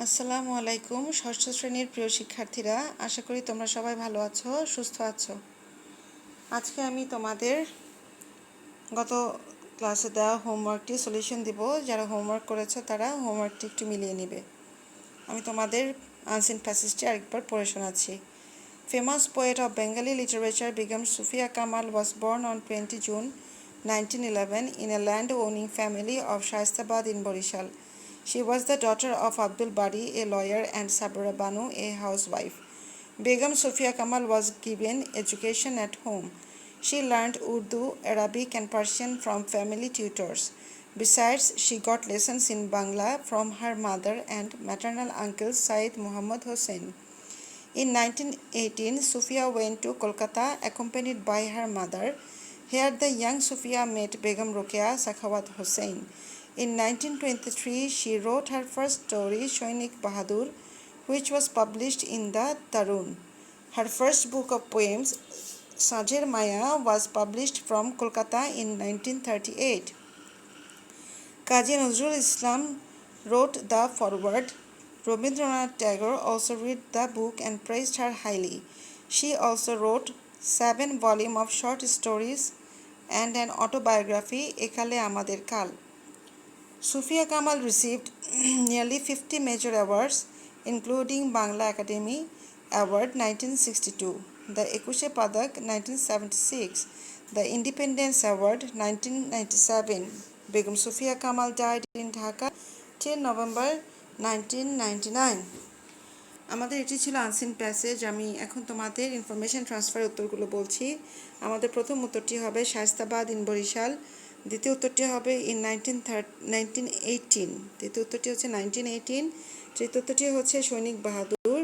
আসসালামু আলাইকুম ষষ্ঠ শ্রেণীর প্রিয় শিক্ষার্থীরা, আশা করি তোমরা সবাই ভালো আছো, সুস্থ আছো। আজকে আমি তোমাদের গত ক্লাসে দেওয়া হোমওয়ার্কটি সলিউশন দিব। যারা হোমওয়ার্ক করেছো তারা হোমওয়ার্কটি একটু মিলিয়ে নেবে। আমি তোমাদের আনসিন প্যাসেজটি আরেকবার পড়ে শোনাচ্ছি। Famous poet of Bengali literature Begum Safia Kamal was born on 20 June 1911 in a land-owning family of Shaistabad in Borishal. She was the daughter of Abdul Bari, a lawyer, and Sabra Banu, a housewife. Begum Safia Kamal was given education at home. She learned Urdu, Arabic, and Persian from family tutors. Besides, she got lessons in Bangla from her mother and maternal uncle Said Muhammad Hossain. In 1918, Safia went to Kolkata accompanied by her mother. Here the young Safia met Begum Rokeya Sakhawat Hossain. In 1923, she wrote her first story, Shoinik Bahadur, which was published in the Tarun. Her first book of poems, Sajher Maya, was published from Kolkata in 1938. Kazi Nazrul Islam wrote the foreword. Rabindranath Tagore also read the book and praised her highly. She also wrote 7 volumes of short stories and an autobiography, Ekale Amader Kal. Safia Kamal received nearly 50 major awards, including Bangla Academy Award 1962, the Ekushe Padak 1976, the Independence Award 1997. Begum Safia Kamal died in Dhaka 10 November 1999. আমাদের এটি ছিল unseen passage. আমি এখন তোমাদের information transfer উত্তরগুলো বলছি। আমাদের প্রথম উত্তরটি হবে শায়েস্তাবাদ ইন বরিশাল। দ্বিতীয় উত্তরটি হবে ইন 1918। দ্বিতীয় উত্তরটি হচ্ছে 1918। তৃতীয় উত্তরটি হচ্ছে সৈনিক বাহাদুর।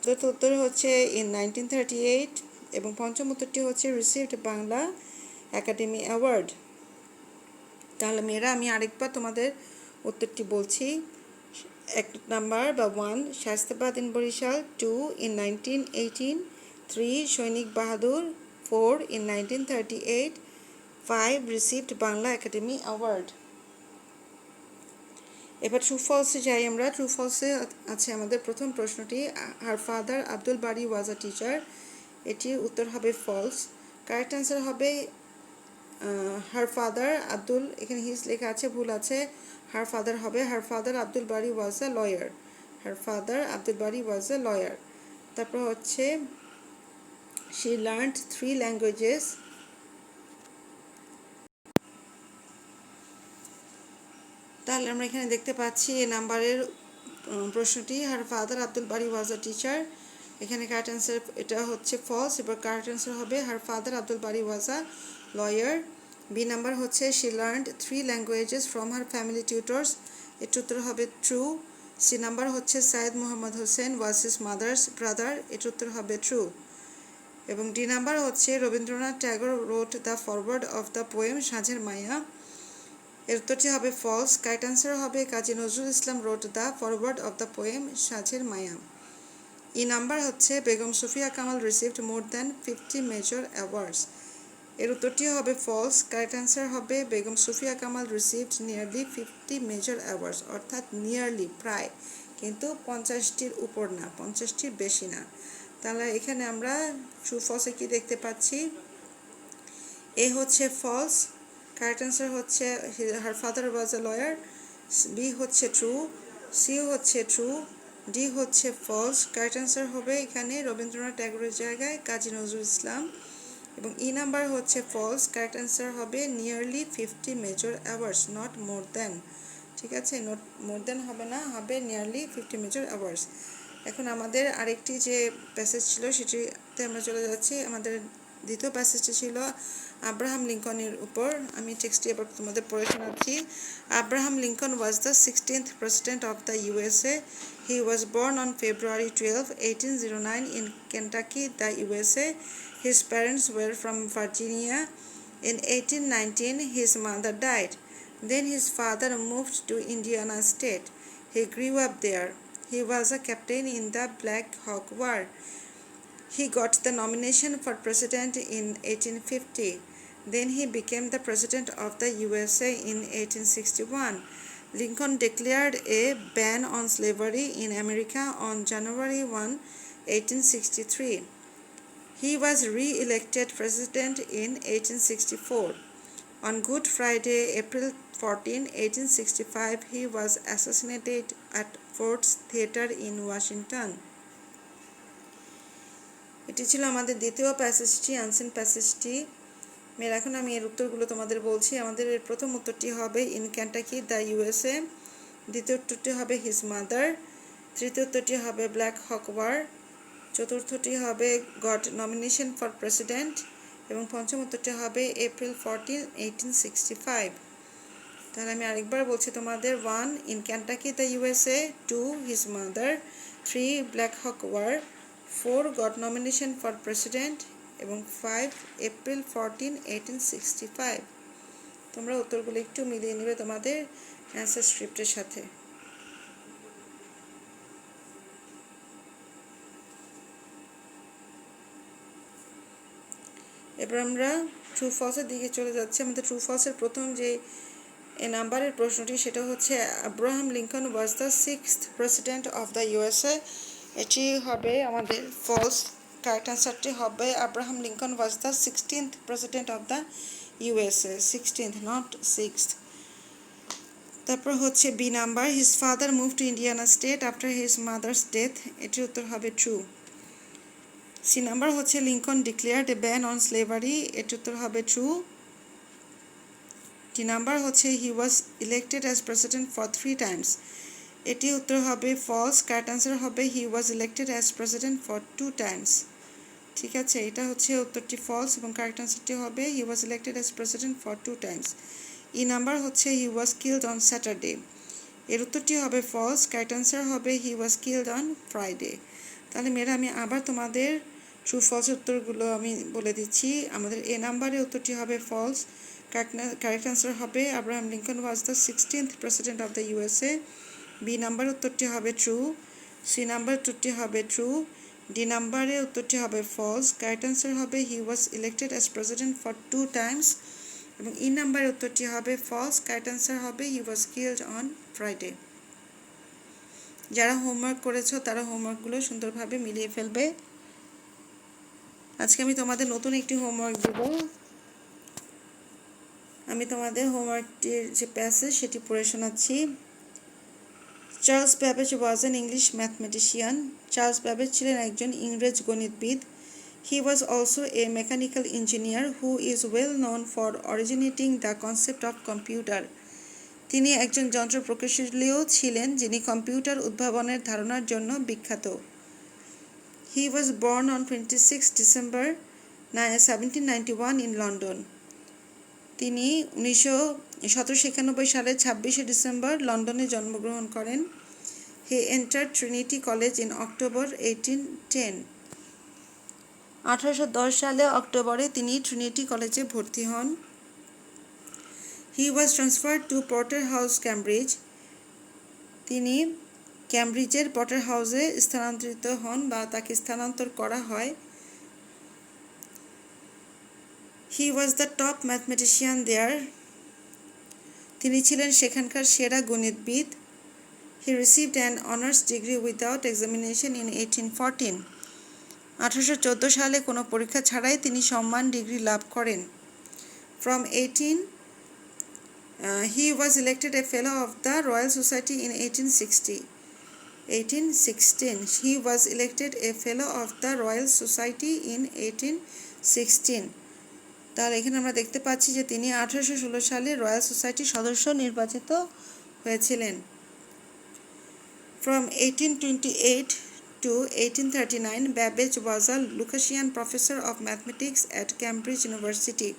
চতুর্থ উত্তর হচ্ছে ইন 1938 এবং পঞ্চম উত্তরটি হচ্ছে রিসিভড বাংলা একাডেমি অ্যাওয়ার্ড। তাহলে মেয়েরা আমি আরেকবার তোমাদের উত্তরটি বলছি। 1 number বা 1 শায়েস্তাবাদ ইন বরিশাল, 2 in 1918, 3 সৈনিক বাহাদুর, 4 in 1938, 5 received Bangla academy award. এবার ট্রু ফলসে যাই আমরা। ট্রু ফলসে আছে আমাদের প্রথম প্রশ্নটি, her father Abdul Bari was a teacher. এটির উত্তর হবে ফলস। কারেক্ট অ্যান্সার হবে হার ফাদার আব্দুল, এখানে হিজ লেখা আছে, ভুল আছে, হার ফাদার হবে her father Abdul Bari was a lawyer. Her father Abdul Bari was a lawyer. তারপর হচ্ছে শি লার্নড 3 ল্যাঙ্গুয়েজেস। তাহলে আমরা এখানে দেখতে পাচ্ছি এ নাম্বারের প্রশ্নটি, her father Abdul Bari was a teacher. এখানে কারেক্ট অ্যান্সার এটা হচ্ছে ফলস। এবার কারেক্ট অ্যান্সার হবে her father Abdul Bari was a lawyer. B number হচ্ছে she learned 3 languages from her family tutors. এর উত্তর হবে ট্রু। সি নাম্বার হচ্ছে Sayed Mohammad Hossain was his mother's brother. এর উত্তর হবে ট্রু। এবং ডি নাম্বার হচ্ছে Rabindranath Tagore wrote the foreword of the poem Sanjher মায়া। এর উত্তরটি হবে ফলস। কারেক্ট অ্যান্সার হবে Kazi Nazrul Islam wrote the foreword of the poem Sanjher Maya. E number হচ্ছে Begum Sufia Kamal received more than 50 major awards. এর উত্তরটি হবে ফলস। কারেক্ট অ্যান্সার হবে Begum Sufia Kamal received nearly 50 major awards, অর্থাৎ নিয়ারলি প্রায়, কিন্তু 50টির উপর না, 50টির বেশি না। তাহলে এখানে আমরা ট্রু ফলসে কি দেখতে পাচ্ছি, এ হচ্ছে ফলস, কারেক্ট অ্যান্সার হচ্ছে her father was a lawyer, B হচ্ছে ট্রু, সি হচ্ছে ট্রু, ডি হচ্ছে ফলস। কারেক্ট অ্যান্সার হবে এখানে রবীন্দ্রনাথ ট্যাগরের জায়গায় কাজী নজরুল ইসলাম। এবং ই নাম্বার হচ্ছে ফলস। কারেক্ট অ্যান্সার হবে nearly 50 major awards, not more than. ঠিক আছে, নট মোর দ্যান হবে না, হবে নিয়ারলি 50 মেজর অ্যাওয়ার্ডস। এখন আমাদের আরেকটি যে প্যাসেজ ছিল সেটিতে আমরা চলে যাচ্ছি। আমাদের দ্বিতীয় প্যাসেজটি ছিল আব্রাহাম লিঙ্কনের উপর। আমি টেক্সটটি এবার তোমাদের পড়ে শোনাচ্ছি। Abraham Lincoln was the 16th president of the USA. He was born on February 12, 1809 in Kentucky, the USA. His parents were from Virginia. In 1819, his mother died. Then his father moved to Indiana State. He grew up there. He was a captain in the Black Hawk War. He got the nomination for president in 1850. Then he became the president of the USA in 1861. Lincoln declared a ban on slavery in America on January 1, 1863. He was re-elected president in 1864. On Good Friday, April 14, 1865, he was assassinated at Ford's Theater in Washington. এটি ছিল আমাদের দ্বিতীয় প্যাসেজটি, unseen প্যাসেজটি। এখন আমি এর উত্তরগুলো তোমাদের বলছি। আমাদের এর প্রথম উত্তরটি হবে ইন ক্যান্টাকি দ্য ইউএসএ, দ্বিতীয় উত্তরটি হবে হিজ মাদার, তৃতীয় উত্তরটি হবে ব্ল্যাক হক ওয়ার, চতুর্থটি হবে গট নমিনেশন ফর প্রেসিডেন্ট এবং পঞ্চম উত্তরটি হবে এপ্রিল 14, 1865। তাহলে আমি আরেকবার বলছি তোমাদের। 1 in Kentucky the USA, 2 his mother, 3 black hawk war, 4 got nomination for president এবং 5 এপ্রিল 14, 1865। তোমরা উত্তরগুলো একটু মিলিয়ে নেবে তোমাদের অ্যান্সার স্ক্রিপ্টের সাথে। এবার আমরা ট্রু ফলসের দিকে চলে যাচ্ছি। আমাদের ট্রু ফলসের প্রথম যে নাম্বারের প্রশ্নটি সেটা হচ্ছে Abraham Lincoln was the 6th president of the USA. এটি হবে আমাদের ফলস। কারেক্ট অ্যান্সারটি হবে Abraham Lincoln was the 16th president of the USA, 16th not 6th। তারপর হচ্ছে B number, his father move to Indiana state after his mother's death, এটির উত্তর হবে ট্রু। সি নাম্বার হচ্ছে Lincoln declared a ban on slavery, এটির উত্তর হবে true. D number হচ্ছে he was elected as president for 3 times, এটি উত্তর হবে ফলস। কারেক্ট অ্যান্সার হবে he was elected as president for 2 times। ঠিক আছে, এটা হচ্ছে উত্তরটি ফলস এবং কারেক্ট অ্যান্সারটি হবে he was elected as president for 2 times। E number হচ্ছে he was killed on Saturday, এর উত্তরটি হবে ফলস। কারেক্ট অ্যান্সার হবে he was killed on Friday. তাহলে মেয়েরা আমি আবার তোমাদের ট্রু ফলসের উত্তরগুলো আমি বলে দিচ্ছি। আমাদের এ নাম্বারের উত্তরটি হবে ফলস। কারেক্ট অ্যান্সার হবে Abraham Lincoln was the 16th president of the USA. B number উত্তরটি হবে ট্রু। সি নাম্বার উত্তরটি হবে ট্রু। ডি নাম্বারের উত্তরটি হবে ফলস। কারেক্ট অ্যান্সার হবে he was elected as president for 2 times এবং ই নাম্বারের উত্তরটি হবে ফলস। কারেক্ট অ্যান্সার হবে he was killed on Friday. যারা হোমওয়ার্ক করেছো তারা হোমওয়ার্কগুলো সুন্দরভাবে মিলিয়ে ফেলবে। আজকে আমি তোমাদের নতুন একটি হোমওয়ার্ক দেব। আমি তোমাদের হোমওয়ার্কটির যে প্যাসেজ সেটি পড়ে শোনাচ্ছি। Charles Babbage was an English mathematician, Charles Babbage ছিলেন একজন ইংরেজ গণিতবিদ। He was also a mechanical engineer who is well known for originating the concept of computer. তিনি একজন যন্ত্র প্রকৌশলীও ছিলেন যিনি কম্পিউটার উদ্ভাবনের ধারণার জন্য বিখ্যাত। He was born on 26 December 1791 in London. তিনি 1791 সালের 26শে ডিসেম্বর লন্ডনে জন্মগ্রহণ করেন। He entered Trinity College in October 1810। 1810 সালে অক্টোবরে তিনি ট্রিনিটি কলেজে ভর্তি হন। He was transferred to Potter House Cambridge. তিনি ক্যামব্রিজের পটার হাউসে স্থানান্তরিত হন বা তাকে স্থানান্তর করা হয়। হি ওয়াজ দ্য টপ ম্যাথমেটিশিয়ান দেয়ার। তিনি ছিলেন সেখানকার সেরা গণিতবিদ। হি received an honours degree without examination in 1814। 1814 সালে কোনো পরীক্ষা ছাড়াই তিনি সম্মান ডিগ্রি লাভ করেন। From 18 he was elected a fellow of the Royal Society in 1816. He was elected a fellow of the Royal Society in 1816. তাহলে এখানে আমরা দেখতে পাচ্ছি যে তিনি 1816 সালে রয়্যাল সোসাইটির সদস্য নির্বাচিত হয়েছিলেন। From 1828 to 1839, Babbage was a Lucasian professor of mathematics at Cambridge University.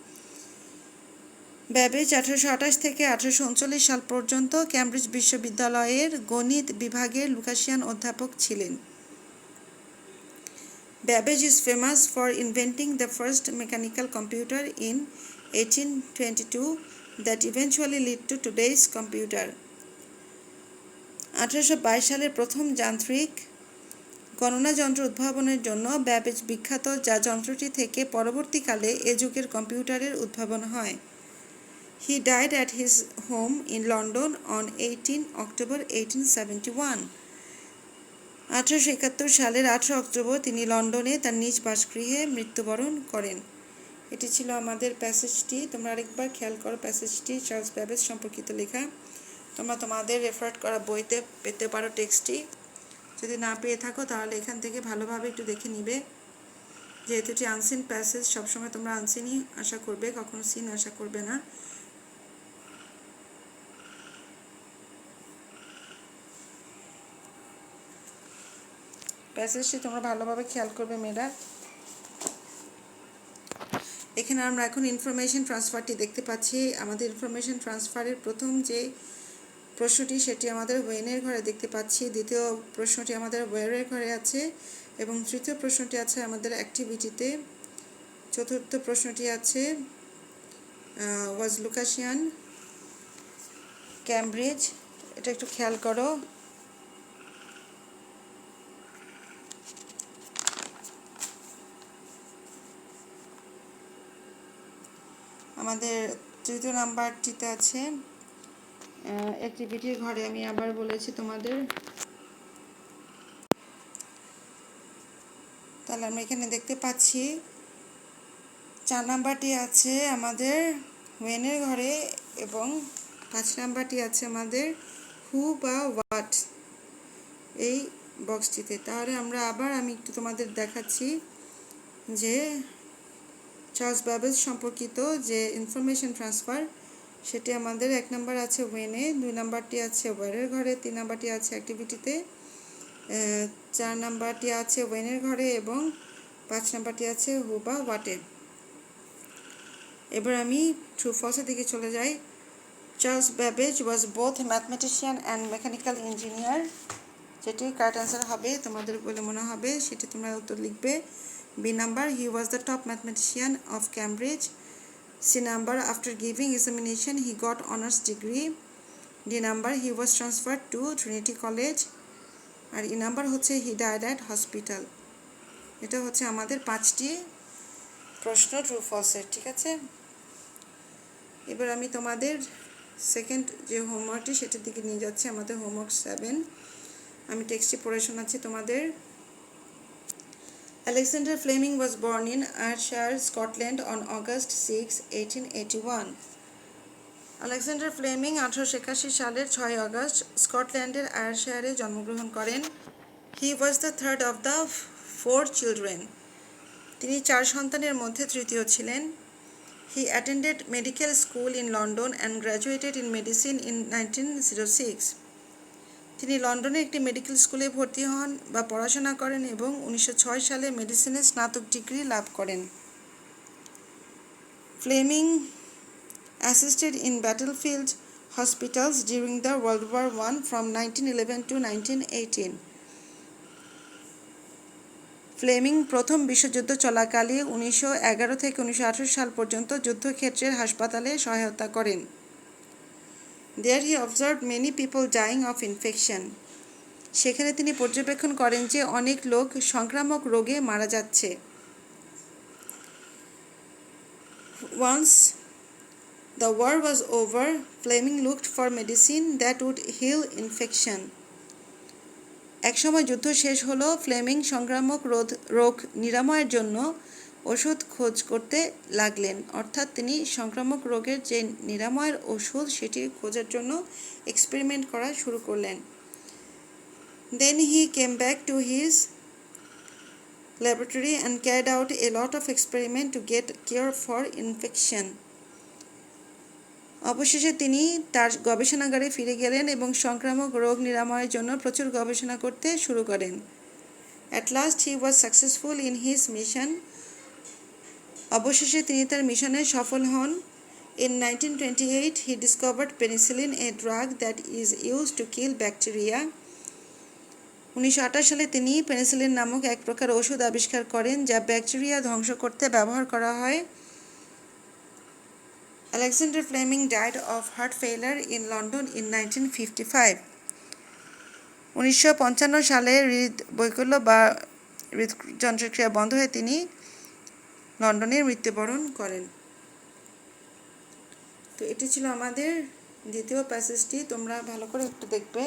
Babbage 1828 থেকে 1839 সাল পর্যন্ত ক্যামব্রিজ বিশ্ববিদ্যালয়ের গণিত বিভাগের লুকাসিয়ান অধ্যাপক ছিলেন। Babbage is famous for inventing the first mechanical computer in 1822 that eventually led to today's computer. 1822 সালের প্রথম যান্ত্রিক গণনা যন্ত্র উদ্ভাবনের জন্য ব্যাবেজ বিখ্যাত, যা যন্ত্রটি থেকে পরবর্তীকালে এ যুগের কম্পিউটারের উদ্ভাবন হয়। He died at his home in London on 18 October 1871. 1871 সালের 18 অক্টোবর তিনি লন্ডনে তার নিজ বাসগৃহে মৃত্যুবরণ করেন। এটি ছিল আমাদের প্যাসেজটি। তোমরা আরেকবার খেয়াল করো, প্যাসেজটি চার্লস ব্যাবেজ সম্পর্কিত লেখা। তোমরা তোমাদের রেফার করা বইতে পেতে পারো টেক্সটটি। যদি না পেয়ে থাকো তাহলে এখান থেকে ভালোভাবে একটু দেখে নিবে। যেহেতু এটি আনসিন প্যাসেজ, সবসময় তোমরা আনসিনই আশা করবে, কখনো সিন আশা করবে না। প্যাসেজটি তোমরা ভালোভাবে খেয়াল করবে মেয়েরা। এখানে আমরা এখন ইনফরমেশন ট্রান্সফারটি দেখতে পাচ্ছি। আমাদের ইনফরমেশন ট্রান্সফারের প্রথম যে প্রশ্নটি সেটি আমাদের ওয়েনের ঘরে দেখতে পাচ্ছি, দ্বিতীয় প্রশ্নটি আমাদের ওয়ারের ঘরে আছে এবং তৃতীয় প্রশ্নটি আছে আমাদের অ্যাক্টিভিটিতে, চতুর্থ প্রশ্নটি আছে ওয়াজ লুকাসিয়ান ক্যামব্রিজ। এটা একটু খেয়াল করো। আমাদের তৃতীয় নাম্বারটিতে আছে অ্যাক্টিভিটির ঘরে। আমি আবার বলেছি তোমাদের, তাহলে আমরা এখানে দেখতে পাচ্ছি 4 নাম্বারটি আছে আমাদের ওয়েনের ঘরে এবং 5 নাম্বারটি আছে আমাদের হু বা হোয়াট এই বক্সটিতে। তাহলে আমি একটু তোমাদের দেখাচ্ছি যে চার্লস ব্যাবেজ সম্পর্কিত যে ইনফরমেশন ট্রান্সফার সেটি আমাদের 1 নাম্বার আছে ওয়েনে, 2 নাম্বারটি আছে ওয়ারের ঘরে, 3 নাম্বারটি আছে অ্যাক্টিভিটিতে, 4 নাম্বারটি আছে ওয়েনের ঘরে এবং 5 নাম্বারটি আছে হু বা হোয়াটে। এবার আমি ট্রু ফলসের দিকে চলে যাই। Charles Babbage was both mathematician and mechanical engineer, যেটি কারেক্ট অ্যান্সার হবে তোমাদের বলে মনে হবে, সেটি তোমরা উত্তর লিখবে। B number, he was the top mathematician of Cambridge. C number, after giving examination he got honors degree. D number, he was transferred to Trinity College. R E number হচ্ছে he died at hospital. এটা হচ্ছে আমাদের 5টি প্রশ্ন true ফলসের, ঠিক আছে। এবার আমি তোমাদের সেকেন্ড যে হোমওয়ার্কটি সেটার দিকে নিয়ে যাচ্ছি, আমাদের হোমওয়ার্ক 7। আমি টেক্সটটি পড়ে শোনাচ্ছি তোমাদের। Alexander Fleming was born in Ayrshire, Scotland on August 6, 1881. Alexander Fleming 1881 সালের 6 আগস্ট স্কটল্যান্ডের আয়ারশায়ারে জন্মগ্রহণ করেন। He was the third of the 4 children. তিনি 4 সন্তানের মধ্যে তৃতীয় ছিলেন। He attended medical school in London and graduated in medicine in 1906. তিনি লন্ডনে একটি মেডিকেল স্কুলে ভর্তি হন বা পড়াশোনা করেন এবং 1906 সালে মেডিসিনে স্নাতক ডিগ্রি লাভ করেন। Fleming assisted in battlefield hospitals during the World War I from 1911 to 1918. Fleming প্রথম বিশ্বযুদ্ধ চলাকালে 1911 থেকে 1918 সাল পর্যন্ত যুদ্ধক্ষেত্রের হাসপাতালে সহায়তা করেন। There he observed many people dying of infection. সেখানে তিনি পর্যবেক্ষণ করেন যে অনেক লোক সংক্রামক রোগে মারা যাচ্ছে। Once the war was over, Fleming looked for medicine that would heal infection. একসময় যুদ্ধ শেষ হলো, ফ্লেমিং সংক্রামক রোগ নিরাময়ের জন্য ওষুধ খোঁজ করতে লাগলেন, অর্থাৎ তিনি সংক্রামক রোগের যে নিরাময়ের ওষুধ সেটি খোঁজার জন্য এক্সপেরিমেন্ট করা শুরু করলেন। Then he came back to his laboratory and carried out a lot of experiment to get cure for infection. অবশেষে তিনি তার গবেষণাগারে ফিরে গেলেন এবং সংক্রামক রোগ নিরাময়ের জন্য প্রচুর গবেষণা করতে শুরু করেন। At last he was successful in his mission. অবশেষে তিনি তার মিশনে সফল হন। In 1928 he discovered penicillin, a drug that is used to kill bacteria. 1928 সালে তিনি পেনিসিলিন নামক এক প্রকার ওষুধ আবিষ্কার করেন যা ব্যাকটেরিয়া ধ্বংস করতে ব্যবহার করা হয়। Alexander Fleming died of heart failure in London in 1955. 1955 সালে হৃদবৈকল্য বা হৃদযন্ত্রক্রিয়া বন্ধ হয়ে তিনি লন্ডনে মৃত্যুবরণ করেন। তো এটি ছিল আমাদের দ্বিতীয় প্যাসেজটি, তোমরা ভালো করে একটু দেখবে।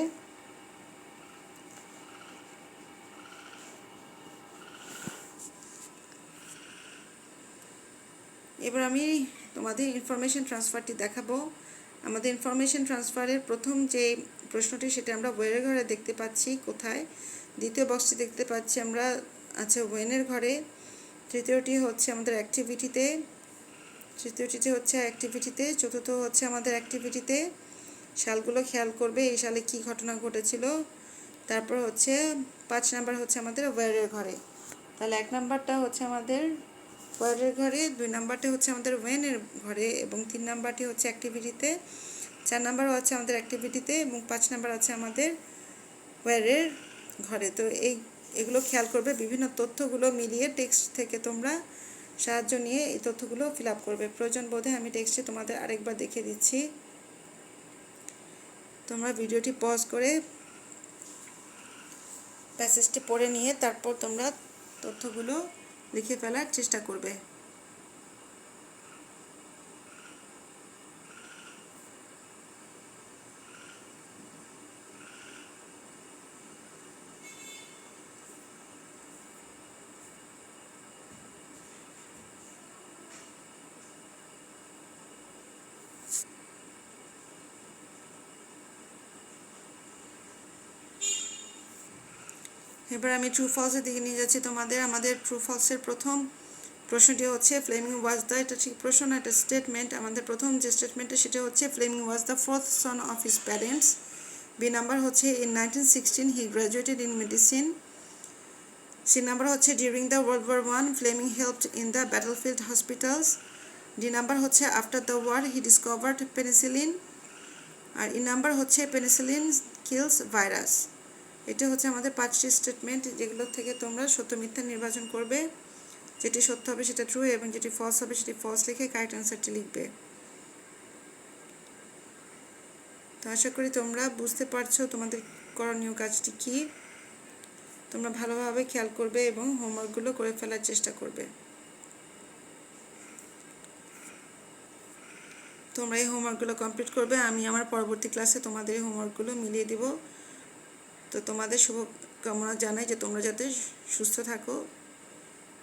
এবার আমি তোমাদের ইনফরমেশন ট্রান্সফারটি দেখাবো। আমাদের ইনফরমেশন ট্রান্সফারের প্রথম যে প্রশ্নটি সেটা আমরা ওয়ের ঘরে দেখতে পাচ্ছি। কোথায়? দ্বিতীয় বক্সটি দেখতে পাচ্ছি আমরা আছে ওয়েনের ঘরে। তৃতীয়টি হচ্ছে আমাদের অ্যাক্টিভিটিতে, চতুর্থ হচ্ছে আমাদের অ্যাক্টিভিটিতে। সালগুলো খেয়াল করবে, এই সালে কি ঘটনা ঘটেছিল। তারপর হচ্ছে 5 নাম্বার হচ্ছে আমাদের ওয়ারের ঘরে। তাহলে 1 নাম্বারটা হচ্ছে আমাদের ওয়ারের ঘরে, 2 নাম্বারটা হচ্ছে আমাদের ওয়েনের ঘরে এবং 3 নাম্বারটি হচ্ছে অ্যাক্টিভিটিতে, 4 নাম্বার হচ্ছে আমাদের অ্যাক্টিভিটিতে এবং 5 নাম্বার আছে আমাদের ওয়ারের ঘরে। তো এগুলো খেয়াল করবে, বিভিন্ন তথ্যগুলো মিলিয়ে টেক্সট থেকে তোমরা সাহায্য নিয়ে এই তথ্যগুলো ফিল আপ করবে। প্রয়োজন বোধে আমি টেক্সটে তোমাদের আরেকবার দেখিয়ে দিচ্ছি। তোমরা ভিডিওটি পজ করে প্যাসেজটি পড়ে নিয়ে তারপর তোমরা তথ্যগুলো লিখে ফেলার চেষ্টা করবে। এবার আমি ট্রু ফলসের দিকে নিয়ে যাচ্ছি তোমাদের। আমাদের ট্রু ফলসের প্রথম প্রশ্নটি হচ্ছে ফ্লেমিং ওয়াজ দ্য, এটা ঠিক প্রশ্ন না, এটা স্টেটমেন্ট। আমাদের প্রথম যে স্টেটমেন্টটা সেটা হচ্ছে Fleming was the fourth son of his parents. B number হচ্ছে in 1916 he graduated in medicine. C number হচ্ছে during the world war one Fleming helped in the battlefield hospitals. D number হচ্ছে after the war he discovered penicillin. আর E number হচ্ছে penicillin kills virus. এটা হচ্ছে আমাদের 5টি statement, যেগুলো থেকে তোমরা সত্য মিথ্যা নির্বাচন করবে। যেটি সত্য হবে সেটা ট্রু এবং যেটি ফলস হবে সেটি ফলস লিখে কারেক্ট অ্যান্সারটি লিখবে। তো আশা করি তোমরা বুঝতে পারছো তোমাদের করণীয় কাজটি কি। তোমরা ভালোভাবে খেয়াল করবে এবং হোমওয়ার্কগুলো করে ফেলার চেষ্টা করবে। তোমরা এই হোমওয়ার্কগুলো কমপ্লিট করবে, আমি আমার পরবর্তী ক্লাসে তোমাদের এই হোমওয়ার্কগুলো মিলিয়ে দিব। তো তোমাদের শুভকামনা জানাই যে তোমরা যাতে সুস্থ থাকো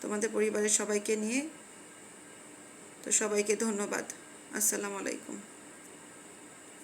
তোমাদের পরিবারের সবাইকে নিয়ে। তো সবাইকে ধন্যবাদ। আসসালামু আলাইকুম।